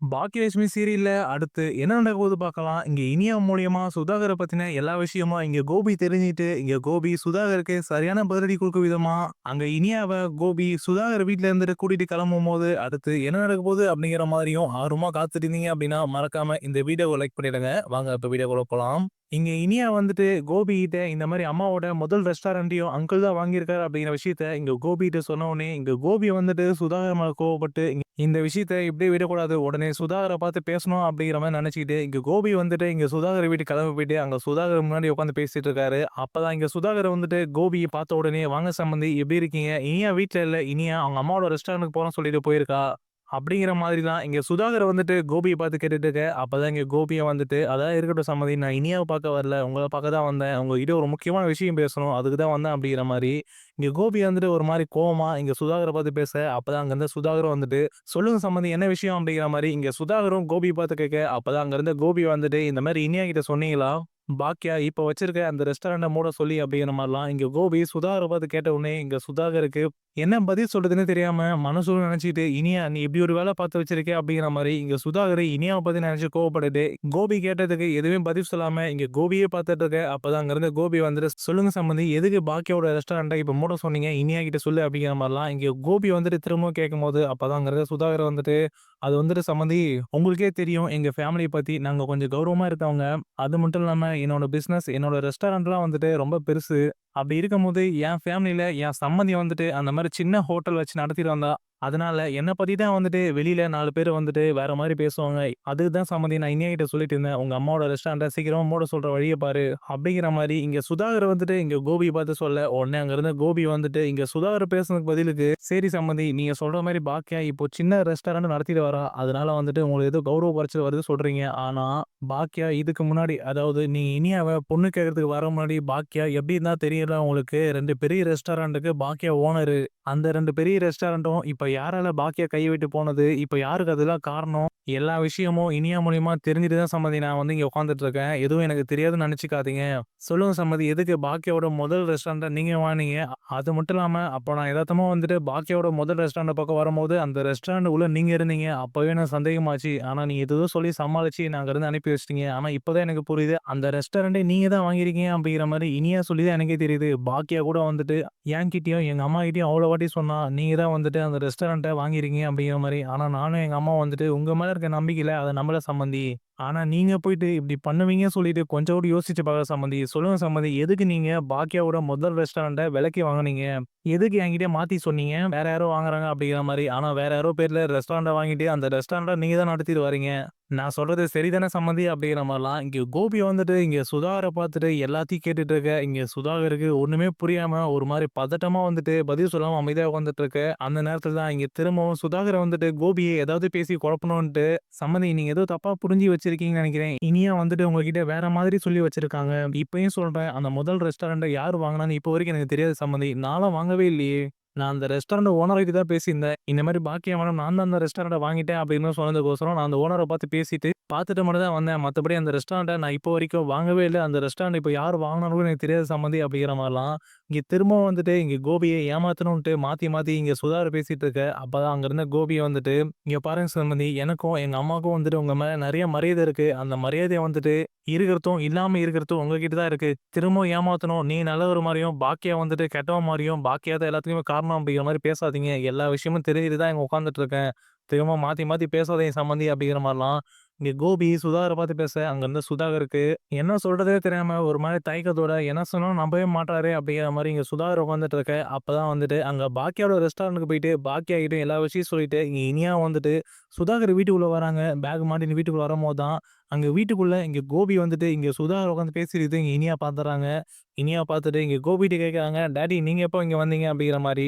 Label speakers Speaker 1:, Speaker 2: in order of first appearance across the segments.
Speaker 1: பாக்கியலட்சுமி சீரியல்ல அடுத்து என்ன நடக்க போகுது பார்க்கலாம். இங்க இனியா மூலியமா சுதாகர பத்தின எல்லா விஷயமும் இங்க கோபி தெரிஞ்சுட்டு, இங்க கோபி சுதாகருக்கு சரியான பதிலடி குடுக்கும் விதமா, அங்க இனியாவ கோபி சுதாகர் வீட்ல இருந்துட்டு கூட்டிட்டு கிளம்பும்போது, அடுத்து என்ன நடக்க போகுது அப்படிங்கிற மாரியும் ஆர்வமா காத்துட்டு இருந்தீங்க அப்படின்னா, மறக்காம இந்த வீடியோவ லைக் பண்ணிடுங்க. வாங்க இப்ப வீடியோக்குள்ள போலாம். இங்க இனியா வந்துட்டு கோபி கிட்ட இந்த மாரி அம்மாவோட முதல் ரெஸ்டாரண்ட்டையும் அங்கிள் தான் வாங்கியிருக்காரு அப்படிங்கிற விஷயத்த இங்க கோபி கிட்ட சொன்ன உடனே, இங்க கோபி வந்துட்டு சுதாகர் மேல கோவப்பட்டு இந்த விஷயத்த இப்படியே விடக்கூடாது. உடனே சுதாகர பார்த்து பேசணும் அப்படிங்கிற மாரி நெனச்சுக்கிட்டு, இங்க கோபி வந்துட்டு இங்க சுதாகர் வீட்டுக்கு கிளம்பி போயிட்டு, அங்க சுதாகர் முன்னாடி உட்காந்து பேசிட்டு இருக்காரு. அப்பதான் இங்க சுதாகர் வந்துட்டு கோபிய பார்த்த உடனே, "வாங்க சம்பந்தி எப்படி இருக்கீங்க? இனியா வீட்ல இல்ல. இனியா அவங்க அம்மாவோட ரெஸ்டாரண்ட்க்கு போறேன்னு சொல்லிட்டு போயிருக்கா." அப்படிங்கிற மாதிரி தான் இங்க சுதாகர் வந்துட்டு கோபிய பார்த்து கேட்டுட்டு இருக்க. அப்பதான் இங்க கோபிய வந்துட்டு, "அதெல்லாம் இருக்கட்டும் சம்மதி. நான் இனியாவ பார்க்க வரல. உங்கள பார்க்க தான் வந்தேன். உங்ககிட்ட ஒரு முக்கியமான விஷயம் பேசணும். அதுக்கு தான் வந்தேன்." அப்படிங்கிற மாரி இங்க கோபி வந்துட்டு ஒரு மாரி கோவமா இங்க சுதாகர பார்த்து பேச, அப்பதான் அங்க இருந்த சுதாகரும் வந்துட்டு, "சொல்லுங்க சம்மந்தி என்ன விஷயம்?" அப்படிங்கிற மாரி இங்க சுதாகரும் கோபிய பார்த்து கேட்க, அப்பதான் அங்க இருந்த கோபி வந்துட்டு, "இந்த மாரி இனியா கிட்ட சொன்னீங்களா? பாக்கியா இப்ப வச்சிருக்க அந்த ரெஸ்டாரண்ட்ட மூட சொல்லி." அப்படிங்கிற மாரிலாம் இங்க கோபி சுதாகர பார்த்து கேட்ட உடனே, இங்க சுதாகருக்கு என்ன பதில் சொல்றதுன்னே தெரியாம மனசுல நெனச்சுக்கிட்டு, "இனியா நீ இப்படி ஒரு வேல பார்த்து வச்சிருக்க." அப்படிங்கிற மாரி இங்க சுதாகர் இனியாவ பத்தி நெனச்சு கோவப்பட்டுட்டு, கோபி கேட்டதுக்கு எதுவுமே பதில் சொல்லாம இங்க கோபியே பார்த்துட்டு இருக்க. அப்பதான் அங்க இருந்த கோபி வந்துட்டு, "சொல்லுங்க சம்பந்தி எதுக்கு பாக்கியாவோட ரெஸ்டாரண்ட்ட இப்ப மூட சொன்னீங்க? இனியா கிட்ட சொல்லு." அப்படிங்கிற மாரிலாம் இங்க கோபி வந்துட்டு திரும்பவும் கேட்கும்போது, அப்பதான் அங்க இருக்க சுதாகர் வந்துட்டு, "அது வந்துட்டு சம்பந்தி உங்களுக்கே தெரியும் எங்க ஃபேமிலிய பத்தி. நாங்க கொஞ்சம் கௌரவமா இருக்கவங்க. அது மட்டும் இல்லாம என்னோட பிசினஸ், என்னோட ரெஸ்டாரண்ட்லாம் வந்துட்டு ரொம்ப பெருசு. அப்படி இருக்கும்போது என் ஃபேமிலில என் சம்மந்தி வந்துட்டு அந்த மாரி சின்ன ஹோட்டல் வச்சு நடத்திட்டு வந்தா. அதனால என்ன பத்தி தான் வந்துட்டு வெளியில 4 பேர் வந்துட்டு வேற மாரி பேசுவாங்க. அதுக்கு தான் சம்மந்தி நான் இனியா கிட்ட சொல்லிட்டு இருந்தேன். உங்க அம்மாவோட ரெஸ்டாரண்ட்ட சீக்கிரமா மூட சொல்ற வழிய பாரு." அப்படிங்கிற மாரி இங்க சுதாகர் வந்துட்டு இங்க கோபிய பார்த்து சொல்ல, உடனே அங்க இருந்த கோபி வந்துட்டு இங்க சுதாகர் பேசுனதுக்கு பதிலுக்கு, "சரி சம்மந்தி நீங்க சொல்ற மாரி பாக்கியா இப்போ சின்ன ரெஸ்டாரண்ட் நடத்திட்டு வரா. அதனால வந்துட்டு உங்களுக்கு ஏதோ கௌரவ குறைச்சல் வருது சொல்றீங்க. ஆனா பாக்கியா இதுக்கு முன்னாடி அதாவது நீங்க இனியாவ பொண்ணு கேட்கறதுக்கு வர முன்னாடி பாக்கியா எப்படி இருந்தா தெரியல உங்களுக்கு 2 பெரிய ரெஸ்டாரண்ட்டுக்கு பாக்கியா ஓனரு. அந்த 2 பெரிய ரெஸ்டாரண்ட்டும் இப்ப யாரால பாக்கியா கை விட்டு போனது, இப்ப யாருக்கு அதெல்லாம் காரணம், எல்லா விஷயமும் இனியா மூலியமா தெரிஞ்சுட்டு தான் சம்மந்தி நான் வந்து இங்க உட்கார்ந்துட்டு இருக்கேன். எதுவும் எனக்கு தெரியாதுன்னு நெனச்சுக்காதீங்க. சொல்லுங்க சம்மந்தி எதுக்கு பாக்கியாவோட முதல் ரெஸ்டாரண்ட்ட நீங்க வாங்குனீங்க? அது மட்டும் இல்லாம அப்ப நான் எதார்த்தமா வந்துட்டு பாக்கியாவோட முதல் ரெஸ்டாரண்ட் பக்கம் வரும்போது அந்த ரெஸ்டாரண்ட் உள்ள நீங்க இருந்தீங்க. அப்பவே எனக்கு சந்தேகமாச்சு. ஆனா நீங்க ஏதேதோ சொல்லி சமாளிச்சு நான் அங்க இருந்து அனுப்பி வச்சுட்டீங்க. ஆனா இப்பதான் எனக்கு புரியுது. அந்த ரெஸ்டாரண்ட்டே நீங்க தான் வாங்கியிருக்கீங்க அப்படிங்கிற மாரி இனியா சொல்லி தான் எனக்கே தெரியுது. பாக்கியா கூட வந்துட்டு என்கிட்டயும், எங்க அம்மாகிட்டயும் அவ்வளோ வாட்டி சொன்னா, நீங்க தான் வந்துட்டு அந்த ரெஸ்டாரண்ட்ட வாங்கியிருக்கீங்க அப்படிங்கிற மாரி. ஆனா நானும் எங்க அம்மாவும் வந்துட்டு உங்க மேல இருக்க நம்பிக்கையில அத நம்பல சம்மந்தி. ஆனா நீங்க போயிட்டு இப்படி பண்ணுவீங்கன்னு சொல்லிட்டு கொஞ்சம் கூட யோசிச்சு பார்க்கல சம்மந்தி. சொல்லுங்க சம்மந்தி எதுக்கு நீங்க பாக்கியாவோட முதல் ரெஸ்டாரண்ட்ட விலைக்கு வாங்குனீங்க? எதுக்கு என்கிட்ட மாத்தி சொன்னீங்க? வேற யாரோ வாங்குறாங்க அப்படிங்கிற மாரி. ஆனா வேற யாரோ பேர்ல ரெஸ்டாரண்ட்ட வாங்கிட்டு அந்த ரெஸ்டாரண்ட்ட நீங்க தான் நடத்திட்டு வரீங்க. நான் சொல்றது சரிதானே சம்மந்தி அப்படிங்கிற மாரிலாம். இங்க கோபி வந்துட்டு இங்க சுதாகர பார்த்துட்டு எல்லாத்தையும் கேட்டுட்டு இருக்க. இங்க சுதாகருக்கு ஒண்ணுமே புரியாம ஒரு மாரி பதட்டமா வந்துட்டு பதில் சொல்லாம அமைதியா உட்கார்ந்துட்டு இருக்க. அந்த நேரத்துல தான் இங்க திரும்பவும் சுதாகர் வந்துட்டு கோபிய ஏதாவது பேசி குழப்பணுன்ட்டு, "சம்மந்தி நீங்க ஏதோ தப்பா புரிஞ்சு வச்சிருக்கீங்கன்னு நெனைக்கிறேன். இனியா வந்துட்டு உங்ககிட்ட வேற மாதிரி சொல்லி வச்சிருக்காங்க. இப்பயும் சொல்றேன் அந்த முதல் ரெஸ்டாரண்ட்ட யார் வாங்குனான்னு இப்போ வரைக்கும் எனக்கு தெரியாது சம்மந்தி. நான்லாம் வாங்கவே இல்லையே. நான் அந்த ரெஸ்டாரண்ட் ஓனர்கிட்ட தான் பேசியிருந்தேன். இந்த மாரி பாக்கியா மேடம் நான் தான் அந்த ரெஸ்டாரண்ட்ட வாங்கிட்டேன் அப்படின்னு சொன்னதுக்கோசரம் நான் அந்த ஓனர பார்த்து பேசிட்டு, பார்த்துட்டு மட்டும் தான் வந்தேன். மத்தபடி அந்த ரெஸ்டாரண்ட்ட நான் இப்போ வரைக்கும் வாங்கவே இல்ல. அந்த ரெஸ்டாரண்ட் இப்ப யார் வாங்குனான்னு எனக்கு தெரியாது சம்மந்தி அப்படிங்கிற மாரிலாம். இங்க திரும்பவும் வந்துட்டு இங்க கோபிய ஏமாத்தணுன்ட்டு மாத்தி மாத்தி இங்க சுதாகர் பேசிட்டு இருக்க. அப்பதான் அங்க இருந்த கோபிய வந்துட்டு, "இங்க பாருங்க சம்பந்தி எனக்கும் எங்க அம்மாவுக்கும் வந்துட்டு உங்க மேல நெறைய மரியாதை இருக்கு. அந்த மரியாதைய வந்துட்டு இருக்கிறதும், இல்லாம இருக்கிறதும் உங்ககிட்ட தான் இருக்கு. திரும்பவும் ஏமாத்தணும். நீ நல்லவரு மாரியும், பாக்கியா வந்துட்டு கெட்டவன் மாரியும், பாக்கியா தான் எல்லாத்துக்குமே காரணம் அப்படிங்கிற மாரி பேசாதீங்க. எல்லா விஷயமும் தெரிஞ்சுட்டு தான் இங்க உட்கார்ந்துட்டு இருக்கேன். திரும்ப மாத்தி மாத்தி பேசாதீங்க சம்மந்தி அப்படிங்கிற மாரிலாம். இங்க கோபி சுதாகர பார்த்து பேச, அங்க இருந்த சுதாகருக்கு என்ன சொல்றதே தெரியாம ஒரு மாரி தயக்கத்தோட என்ன சொன்னாலும் நம்பவே மாட்றாரே அப்படிங்கிற மாரி இங்க சுதாகர் உட்கார்ந்துட்டு இருக்க. அப்பதான் வந்துட்டு அங்க பாக்கியாவோட ரெஸ்டாரண்ட்க்கு போயிட்டு பாக்கியா கிட்ட எல்லா விஷயம் சொல்லிட்டு, இங்க இனியா வந்துட்டு சுதாகர் வீட்டுக்குள்ள வராங்க. பேக் மாட்டின்னு வீட்டுக்குள்ள வரும்போது தான், அங்க வீட்டுக்குள்ள இங்க கோபி வந்துட்டு இங்க சுதாகர் உட்காந்து பேசிட்டு இங்க இனியா பார்த்துர்றாங்க. இனியா பார்த்துட்டு இங்க கோபிட்ட கேட்கறாங்க, "டாடி நீங்க எப்போ இங்க வந்தீங்க?" அப்படிங்கிற மாரி.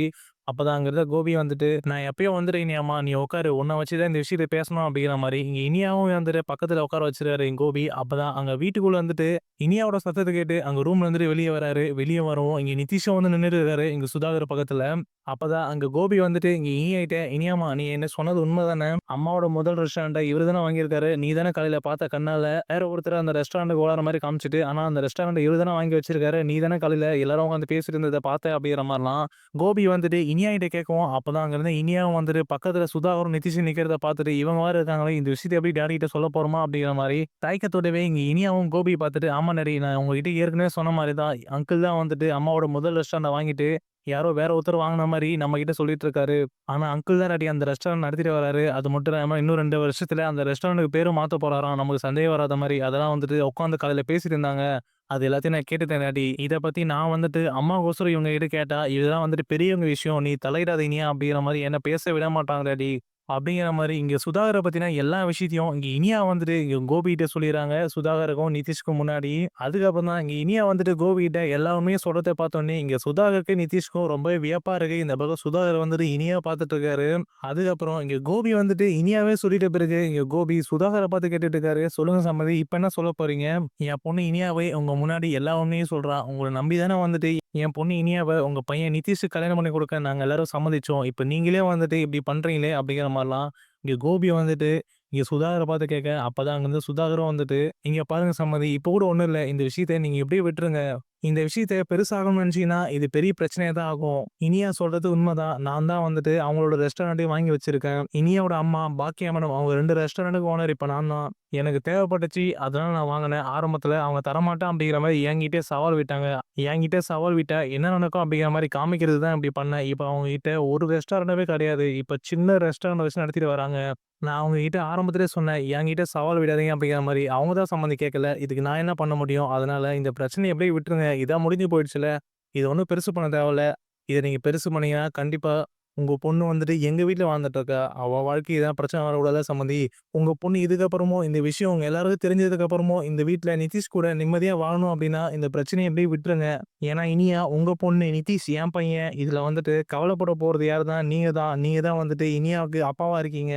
Speaker 1: அப்பதான் அங்க இருந்த கோபி வந்துட்டு, "நான் எப்பயோ வந்துட்டேன் இனியாம்மா. நீ உட்காரு. உன்ன வச்சு தான் இந்த விஷயத்த பேசணும்." அப்படிங்கிற மாரி. இங்க இனியாவும் வந்துட்டு பக்கத்துல உட்கார வச்சுருக்காரு எங்க கோபி. அப்பதான் அங்க வீட்டுக்குள்ள வந்துட்டு இனியாவோட சத்தத்த கேட்டு அங்க ரூம்ல இருந்துட்டு வெளிய வராரு. வெளிய வரவும் இங்க நிதிஷும் வந்து நின்னுட்டு இருக்காரு, இங்க சுதாகர் பக்கத்துல. அப்பதான் அங்க கோபி வந்துட்டு, "இங்க இனியாகிட்ட, இனியாம்மா நீ என்ன சொன்னது உண்மைதானே? அம்மாவோட முதல் ரெஸ்டாரண்ட்ட இவரு தானே வாங்கியிருக்காரு. நீ தானே காலையில பார்த்த கண்ணால வேற ஒருத்தர் அந்த ரெஸ்டாரண்ட்டுக்கு ஓனர மாரி காமிச்சுட்டு, ஆனா அந்த ரெஸ்டாரண்ட்ட இவரு தானே வாங்கி வச்சிருக்காரு. நீ தானே காலையில எல்லாரும் உட்காந்து பேசிட்டு இருந்தத பார்த்த." அப்படிங்கிற மாரிலாம் கோபி வந்துட்டு இனியாகிட்ட கேட்கவும், அப்பதான் அங்க இருந்த இனியாவும் வந்துட்டு பக்கத்துல சுதாகரும், நிதிஷும் நிக்கிறத பார்த்துட்டு, இவங்க வேற இருக்காங்களே, இந்த விஷயத்த எப்படி டாடி கிட்ட சொல்ல போறோமா அப்படிங்கிற மாரி தயக்கத்தோடவே இங்க இனியாவும் கோபிய பார்த்துட்டு, "ஆமா டாடி, நான் உங்ககிட்ட ஏற்கனவே சொன்ன மாரி தான். அங்கிள் தான் வந்துட்டு அம்மாவோட முதல் ரெஸ்டாரண்ட்ட வாங்கிட்டு யாரோ வேற ஒருத்தர் வாங்குன மாரி நம்மகிட்ட சொல்லிட்டு இருக்காரு. ஆனா அங்கிள் தான் டாடி அந்த ரெஸ்டாரண்ட் நடத்திட்டு வராரு. அது மட்டும் இல்லாம இன்னும் 2 வருஷத்துல அந்த ரெஸ்டாரண்ட்க்கு பேரும் மாத்தப் போறாராம். நமக்கு சந்தேகம் வராத மாரி. அதெல்லாம் வந்துட்டு உட்காந்து காலையில பேசிட்டு இருந்தாங்க. அது எல்லாத்தையும் நான் கேட்டுட்டேன் டாடி. இத பத்தி நான் வந்துட்டு அம்மாவோசரம் இவங்க கிட்ட கேட்டா, இதெல்லாம் வந்துட்டு பெரியவங்க விஷயம். நீ தலையிடாத இனியா அப்படிங்கிற மாரி என்ன பேச விட மாட்டாங்க டாடி. அப்படிங்கிற மாரி இங்க சுதாகர பத்தின எல்லா விஷயத்தையும் இங்க இனியா வந்துட்டு இங்க கோபிகிட்ட சொல்லிர்றாங்க. சுதாகருக்கும், நிதிஷ்க்கும் முன்னாடி. அதுக்கப்புறம் தான் இங்க இனியா வந்துட்டு கோபிகிட்ட எல்லா உண்மையும் சொல்றத பார்த்தோனே, இங்க சுதாகருக்கு, நிதிஷ்க்கும் ரொம்பவே வியப்பா இருக்கு. இந்த பக்கம் சுதாகர் வந்துட்டு இனியாவ பார்த்துட்டு இருக்காரு. அதுக்கப்புறம் இங்க கோபி வந்துட்டு இனியாவே சொல்லிட்ட பிறகு, இங்க கோபி சுதாகர பார்த்து கேட்டுட்டு இருக்காரு. "சொல்லுங்க சம்மதி, இப்ப என்ன சொல்லப் போறீங்க? என் பொண்ணு இனியாவே உங்க முன்னாடி எல்லா உண்மையும் சொல்றா. உங்கள நம்பி தானே வந்துட்டு என் பொண்ணு இனியாவ உங்க பையன் நிதிஷ்க்கு கல்யாணம் பண்ணி குடுக்க நாங்க எல்லாரும் சம்மதிச்சோம். இப்ப நீங்களே வந்துட்டு இப்படி பண்றீங்களே!" அப்படிங்கிற மாரிலாம் இங்க கோபி வந்துட்டு இங்க சுதாகர பார்த்து கேட்க, அப்பதான் அங்கருந்து சுதாகரும் வந்துட்டு, "இங்க பாருங்க சம்மதி, இப்ப கூட ஒண்ணும் இல்ல. இந்த விஷயத்த நீங்க இப்படியே விட்டுருங்க. இந்த விஷயத்த பெருசாகணும்னு நினைச்சீங்கன்னா, இது பெரிய பிரச்சனையா தான் ஆகும். இனியா சொல்றது உண்மதான். நான் தான் வந்துட்டு அவங்களோட ரெஸ்டாரண்ட்டையும் வாங்கி வச்சிருக்கேன். இனியாவோட அம்மா பாக்கியா மேடம் அவங்க 2 ரெஸ்டாரண்ட்டுக்கு ஓனர் இப்ப நான் தான். எனக்கு தேவைப்பட்டுச்சு. அதனால நான் வாங்குனேன். ஆரம்பத்துல அவங்க தரமாட்டேன் அப்படிங்கிற மாரி என்கிட்டயே சவால் விட்டாங்க. என்கிட்ட சவால் விட்டா என்ன நடக்கும் அப்படிங்கிற மாரி காமிக்கிறது தான் இப்படி பண்ணேன். இப்ப அவங்க கிட்ட ஒரு ரெஸ்டாரண்ட்டாவே கிடையாது. இப்ப சின்ன ரெஸ்டாரண்ட் வச்சு நடத்திட்டு வராங்க. நான் அவங்க கிட்ட ஆரம்பத்திலேயே சொன்னேன். என்கிட்ட சவால் விடாதீங்க அப்படிங்கிற மாரி. அவங்க தான் சம்மதம் கேட்கல. இதுக்கு நான் என்ன பண்ண முடியும்? அதனால இந்த பிரச்சனைய எப்படியே விட்டுருங்க. இதான் முடிஞ்சு போயிடுச்சுல்ல. இத ஒண்ணும் பெருசு பண்ண தேவையில்ல. இத நீங்க பெருசு பண்ணீங்கன்னா, கண்டிப்பா உங்க பொண்ணு வந்துட்டு எங்க வீட்ல வாழ்ந்துட்டு இருக்கா. அவ வாழ்க்கைக்கு எதா பிரச்சனை வரக்கூடாதா சம்மந்தி. உங்க பொண்ணு இதுக்கப்புறமும் இந்த விஷயம் உங்க எல்லாருக்கும் தெரிஞ்சதுக்கு அப்புறமும் இந்த வீட்ல நிதிஷ் கூட நிம்மதியா வாழணும் அப்படின்னா, இந்த பிரச்சனைய எப்படியே விட்டுருங்க. ஏன்னா இனியா உங்க பொண்ணு, நிதிஷ் என் பையன். இதுல வந்துட்டு கவலைப்பட போறது யாரு தான்? நீங்க தான். நீங்க தான் வந்துட்டு இனியாவுக்கு அப்பாவா இருக்கீங்க.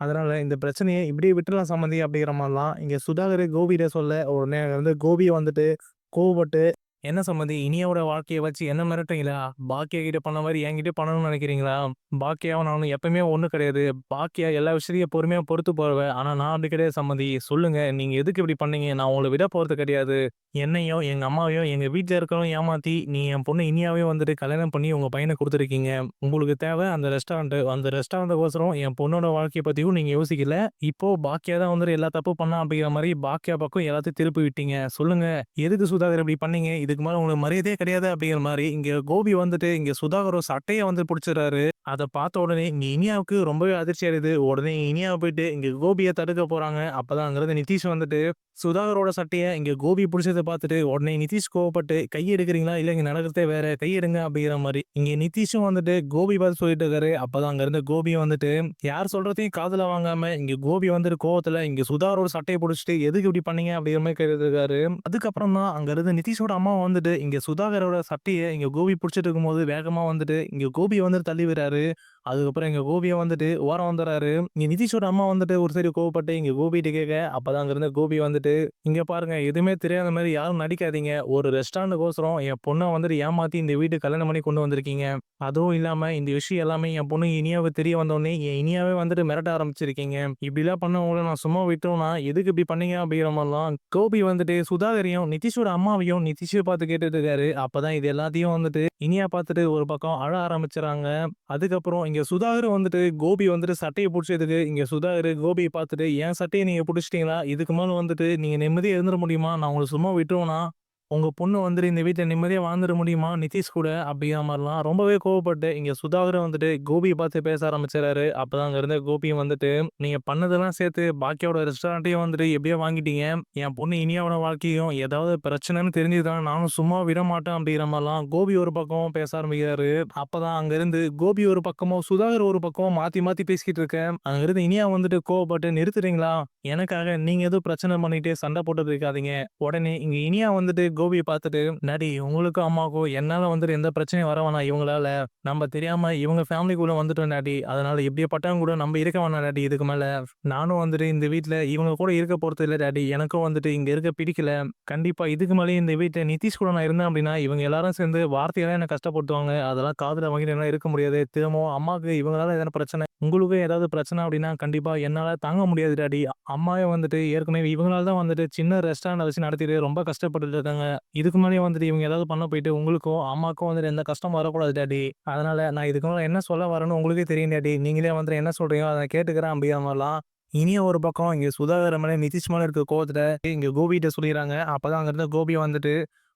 Speaker 1: அதனால இந்த பிரச்சனைய இப்படியே விட்டுறலாம் சம்மந்தி அப்படிங்கிற மாரிலாம் இங்க சுதாகர் கோபிட்ட சொல்ல, உடனே வந்து கோபி வந்துட்டு கோவப்பட்டு, "என்ன சம்மந்தி இனியாவோட வாழ்க்கைய வச்சு என்ன மிரட்டுறீங்களா? பாக்கியா கிட்ட பண்ண மாரி என்கிட்டயும் பண்ணணும்னு நினைக்கிறீங்களா? பாக்கியாவும் நானும் எப்பவுமே ஒண்ணு கிடையாது. பாக்கியா எல்லா விஷயத்தையும் பொறுமையா பொறுத்து போறவ. ஆனா நான் அப்படி கிடையாது சம்மந்தி. சொல்லுங்க நீங்க எதுக்கு இப்படி பண்ணீங்க? நான் உங்கள விட போறது கிடையாது. என்னையும், எங்க அம்மாவையும், எங்க வீட்ல இருக்கிறவங்க ஏமாத்தி, நீ என் பொண்ணு இனியாவையும் வந்துட்டு கல்யாணம் பண்ணி உங்க பையன குடுத்துருக்கீங்க. உங்களுக்கு தேவை அந்த ரெஸ்டாரண்ட். அந்த ரெஸ்டாரண்ட்க்கோசரம் என் பொண்ணோட வாழ்க்கைய பத்தியும் நீங்க யோசிக்கல. இப்போ பாக்கியா தான் வந்துட்டு எல்லா தப்பு பண்ணா அப்படிங்கிற மாரி பாக்கியா பக்கம் எல்லாத்தையும் திருப்பி விட்டீங்க. சொல்லுங்க, எதுக்கு சுதாகர் இப்படி பண்ணீங்க? இதுக்கு மேல உங்களுக்கு மரியாதையே கிடையாது அப்படிங்கிற மாரி இங்க கோபி வந்துட்டு இங்க சுதாகரோட சட்டைய வந்து புடிச்சுறாரு. அத பார்த்த உடனே இங்க இனியாவுக்கு ரொம்பவே அதிர்ச்சி ஆயிடுது. உடனே இனியாவ போயிட்டு இங்க கோபிய தடுக்க போறாங்க. அப்பதான் அங்கிருந்து நிதிஷ் வந்துட்டு சுதாகரோட சட்டைய இங்க கோபி புடிச்சத பார்த்துட்டு உடனே நிதிஷ் கோவப்பட்டு, "கை எடுக்குறீங்களா? இல்ல இங்க நடக்கிறதே வேற. கை எடுங்க." அப்படிங்கிற மாரி. இங்க நிதிஷும் வந்துட்டு கோபி பார்த்து சொல்லிட்டு இருக்காரு. அப்பதான் அங்க இருந்த கோபி வந்துட்டு யார் சொல்றதையும் காதுல வாங்காம இங்க கோபி வந்துட்டு கோவத்துல இங்க சுதாகரோட சட்டைய புடிச்சுட்டு, "எதுக்கு இப்படி பண்ணீங்க?" அப்படிங்கிற மாரி கேட்டுட்டு இருக்காரு. அதுக்கப்புறம் தான் அங்க இருந்த நிதிஷோட அம்மா வந்துட்டு இங்க சுதாகரோட சட்டைய இங்க கோபி புடிச்சிட்டு இருக்கும்போது வேகமா வந்துட்டு இங்க கோபிய வந்துட்டு தள்ளி விடுறாரு. அதுக்கப்புறம் எங்க கோபிய வந்துட்டு ஓரம் வந்துர்றாரு. இங்க நிதிஷோட அம்மா வந்துட்டு ஒரு சைடு கோவப்பட்டு இங்க கோபிட்ட கேட்க, அப்பதான் அங்க இருந்த கோபி வந்துட்டு, "இங்க பாருங்க எதுவுமே தெரியாத மாரி யாரும் நடிக்காதீங்க. ஒரு ரெஸ்டாரண்ட்க்கோசரம் என் பொண்ண வந்துட்டு ஏமாத்தி இந்த வீட்டுக்கு கல்யாணம் பண்ணி கொண்டு வந்திருக்கீங்க. அதுவும் இல்லாம இந்த விஷயம் எல்லாமே என் பொண்ணு இனியாவ தெரிய வந்தோனே, என் இனியாவே வந்துட்டு மிரட்ட ஆரம்பிச்சிருக்கீங்க. இப்படிலாம் பண்ணவங்கள நான் சும்மா விட்டோம்னா, எதுக்கு இப்படி பண்ணீங்க?" அப்படிங்கிற மாரிலாம் கோபி வந்துட்டு சுதாகரையும், நிதிஷோட அம்மாவையும் நிதிஷ பார்த்து கேட்டுட்டு இருக்காரு. அப்பதான் இது எல்லாத்தையும் வந்துட்டு இனியா பார்த்துட்டு ஒரு பக்கம் அழ ஆரம்பிச்சுறாங்க. அதுக்கப்புறம் இங்க சுதாகர் வந்துட்டு கோபி வந்துட்டு சட்டைய புடிச்சதுக்கு, இங்க சுதாகர் கோபிய பார்த்துட்டு, "என் சட்டைய நீங்க புடிச்சிட்டீங்களா? இதுக்கு மேல வந்துட்டு நீங்க நிம்மதியா இருந்துற முடியுமா? நான் உங்கள சும்மா விட்டுருவேனா? உங்க பொண்ணு வந்துட்டு இந்த வீட்ல நிம்மதியா வாழ்ந்துட முடியுமா? நிதிஷ் கூட." அப்படிங்கிற மாரிலாம் ரொம்பவே கோவப்பட்டு, இங்க சுதாகரும் வந்துட்டு கோபிய பார்த்து பேச ஆரம்பிச்சுறாரு. அப்பதான் அங்க இருந்த கோபியும் வந்துட்டு, "நீங்க பண்ணதெல்லாம் சேர்த்து பாக்கியாவோட ரெஸ்டாரண்ட்டையும் வந்துட்டு எப்படியோ வாங்கிட்டீங்க. என் பொண்ணு இனியாவோட வாழ்க்கையும் ஏதாவது பிரச்சனைன்னு தெரிஞ்சுதுனா நானும் சும்மா விடமாட்டேன்." அப்படிங்கிற மாரிலாம் கோபி ஒரு பக்கம் பேச ஆரம்பிக்கிறாரு. அப்பதான் அங்க இருந்து கோபி ஒரு பக்கமும், சுதாகர் ஒரு பக்கம் மாத்தி மாத்தி பேசிக்கிட்டு இருக்க, அங்க இருந்து இனியா வந்துட்டு கோவப்பட்டு, "நிறுத்துறீங்களா? எனக்காக நீங்க எதுவும் பிரச்சனை பண்ணிட்டு சண்டை போட்டுட்டு இருக்காதீங்க." உடனே இங்க இனியா வந்துட்டு கோபிய பார்த்துட்டு, "டாடி உங்களுக்கும், அம்மாவுக்கும் என்னால வந்துட்டு எந்த பிரச்சனையும் வர வேணாம் இவங்களால. நம்ம தெரியாம இவங்க ஃபேமிலிக்குள்ள வந்துட்டோம் டாடி. அதனால எப்படியாப்பட்டவங்க கூட நம்ம இருக்க வேணாம் டாடி இதுக்கு மேல. நானும் வந்துட்டு இந்த வீட்ல இவங்க கூட இருக்க போறதில்ல டாடி. எனக்கும் வந்துட்டு இங்க இருக்க பிடிக்கல. கண்டிப்பா இதுக்கு மேலயும் இந்த வீட்ல நிதிஷ் கூட நான் இருந்தேன் அப்படின்னா, இவங்க எல்லாரும் சேர்ந்து வார்த்தையால என்ன கஷ்டப்படுத்துவாங்க. அதெல்லாம் காதுல வாங்கிட்டு என்னால இருக்க முடியாது. திரும்பவும் அம்மாவுக்கு இவங்களால எதனா பிரச்சனை, உங்களுக்கும் ஏதாவது பிரச்சனை அப்படின்னா, கண்டிப்பா என்னால தாங்க முடியாது டாடி. அம்மாவே வந்துட்டு ஏற்கனவே இவங்களால தான் வந்துட்டு சின்ன ரெஸ்டாரண்ட் வச்சு நடத்திட்டு ரொம்ப கஷ்டப்பட்டுட்டு இருக்காங்க. இதுக்கு மேலயும் வந்துட்டு இவங்க ஏதாவது பண்ண போயிட்டு உங்களுக்கும், அம்மாவுக்கும் வந்துட்டு எந்த கஷ்டமும் வரக்கூடாது டாடி. அதனால நான் இதுக்கு மேல என்ன சொல்ல வரேன்னு உங்களுக்கே தெரியும் டாடி. நீங்களே வந்துட்டு என்ன சொல்றீங்களோ அத கேட்டுக்கிறேன் அப்படிங்கிற மாரிலாம். இனியா ஒரு பக்கம் இங்க சுதாகர் மேல, நிதிஷ் மேல இருக்க கோவத்துல இங்க கோபிட்ட சொல்லிர்றாங்க. அப்பதான் அங்க இருந்த கோபி வந்துட்டு,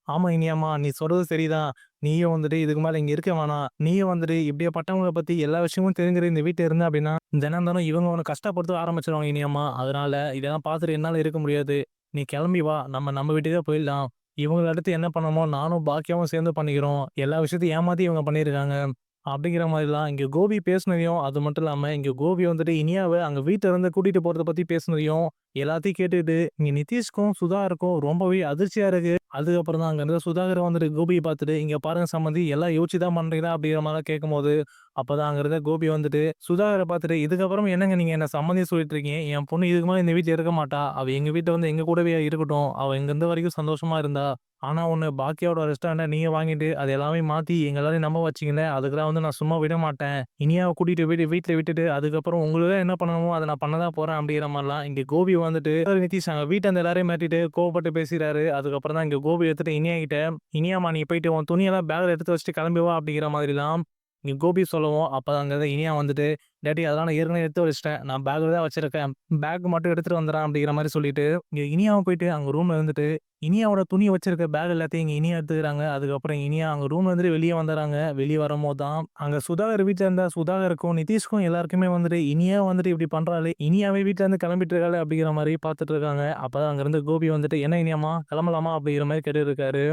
Speaker 1: "ஆமா இனியாம்மா, நீ சொல்றது சரிதான். நீயும் வந்துட்டு இதுக்கு மேல இங்க இருக்க வேணாம். நீயும் வந்துட்டு இப்படியாப்பட்டவங்கள பத்தி எல்லா விஷயமும் தெரிஞ்சுட்டு இந்த வீட்ல இருந்த அப்படின்னா, தினம் தினம் இவங்க உன்ன கஷ்டப்படுத்த ஆரம்பிச்சுருவாங்க இனியாம்மா. அதனால இதெல்லாம் பார்த்துட்டு என்னால இருக்க முடியாது. நீ கிளம்பி வா. நம்ம நம்ம வீட்டுக்கே போயிடலாம். இவங்கள அடுத்து என்ன பண்ணணுமோ நானும் பாக்கியாவும் சேர்ந்து பண்ணிக்கிறோம். எல்லா விஷயத்தையும் ஏமாத்தி இவங்க பண்ணியிருக்காங்க." அப்படிங்கிற மாரிலாம் இங்க கோபி பேசுனதையும், அது மட்டும் இல்லாம இங்க கோபி வந்துட்டு இனியாவ அங்க வீட்ல இருந்து கூட்டிட்டு போறத பத்தி பேசுனதையும், எல்லாத்தையும் கேட்டுட்டு இங்க நிதிஷ்க்கும், சுதாகருக்கும் ரொம்பவே அதிர்ச்சியா இருக்கு. அதுக்கப்புறம் தான் அங்க இருந்த சுதாகர் வந்துட்டு கோபிய பார்த்துட்டு, "இங்க பாருங்க சம்மந்தி, எல்லாம் யோசிச்சு தான் பண்றீங்களா?" அப்படிங்கிற மாரிலாம் கேட்கும்போது, அப்பதான் அங்க இருந்த கோபி வந்துட்டு சுதாகர பார்த்துட்டு, "இதுக்கப்புறம் என்னங்க நீங்க என்ன சம்மந்தின்னு சொல்லிட்டு இருக்கீங்க? என் பொண்ணு இதுக்கு மேல இந்த வீட்ல இருக்க மாட்டா. அவ எங்க வீட்ல வந்து எங்க கூடவே இருக்கட்டும். அவ இங்க இருந்த வரைக்கும் சந்தோஷமா இருந்தா. ஆனா ஒண்ணு பாக்கியாவோட ரெஸ்டாரண்ட்ட நீங்க வாங்கிட்டு, அது எல்லாமே மாத்தி எங்க எல்லாரையும் நம்ப வச்சீங்கல்ல, அதுக்கெல்லாம் வந்து நான் சும்மா விட மாட்டேன். இனியாவ கூட்டிட்டு வீட்ல விட்டுட்டு, அதுக்கப்புறம் உங்களுக்கு என்ன பண்ணணுமோ அத நான் பண்ண தான் போறேன்." அப்படிங்கிற மாரிலாம் இங்க கோபி வந்துட்டு நிதிஷ் அங்க வீட்டாண்ட எல்லாரையும் மிரட்டிட்டு கோவப்பட்டு பேசிறாரு. அதுக்கப்புறம் தான் இங்க கோபி எடுத்துட்டு இனியா கிட்ட, "இனியாம்மா நீ போயிட்டு உன் துணியெல்லாம் பேக்ல எடுத்து வச்சுட்டு கிளம்பி வா." அப்படிங்கிற மாதிரிலாம் இங்க கோபி சொல்லவும், அப்ப அங்க இருந்த இனியா வந்துட்டு, "டாடி அதெல்லாம் நான் ஏற்கனவே எடுத்து வச்சுட்டேன். நான் பேக்ல தான் வச்சிருக்கேன். பேக் மட்டும் எடுத்துட்டு வந்துடுறேன்." அப்படிங்கிற மாரி சொல்லிட்டு, இங்க இனியாவும் போயிட்டு அங்க ரூம்ல இருந்துட்டு, இனியாவோட துணி வச்சிருக்க பேக் எல்லாத்தையும் இங்க இனியா எடுத்துக்கிறாங்க. அதுக்கப்புறம் இனியா அங்க ரூம்ல இருந்துட்டு வெளிய வந்துர்றாங்க. வெளிய வரும்போது தான், அங்க சுதாகர் வீட்ல இருந்த சுதாகருக்கும், நிதிஷ்க்கும் எல்லாருக்குமே வந்துட்டு, இனியா வந்துட்டு இப்படி பண்றாளே, இனியாவே வீட்ல இருந்து கிளம்பிட்டு இருக்காளே அப்படிங்கிற மாரி பார்த்துட்டு இருக்காங்க. அப்பதான் அங்க இருந்து கோபி வந்துட்டு, "என்ன இனியாம்மா கிளம்பலாமா?" அப்படிங்கிற மாரி கேட்டுட்டு இருக்காரு.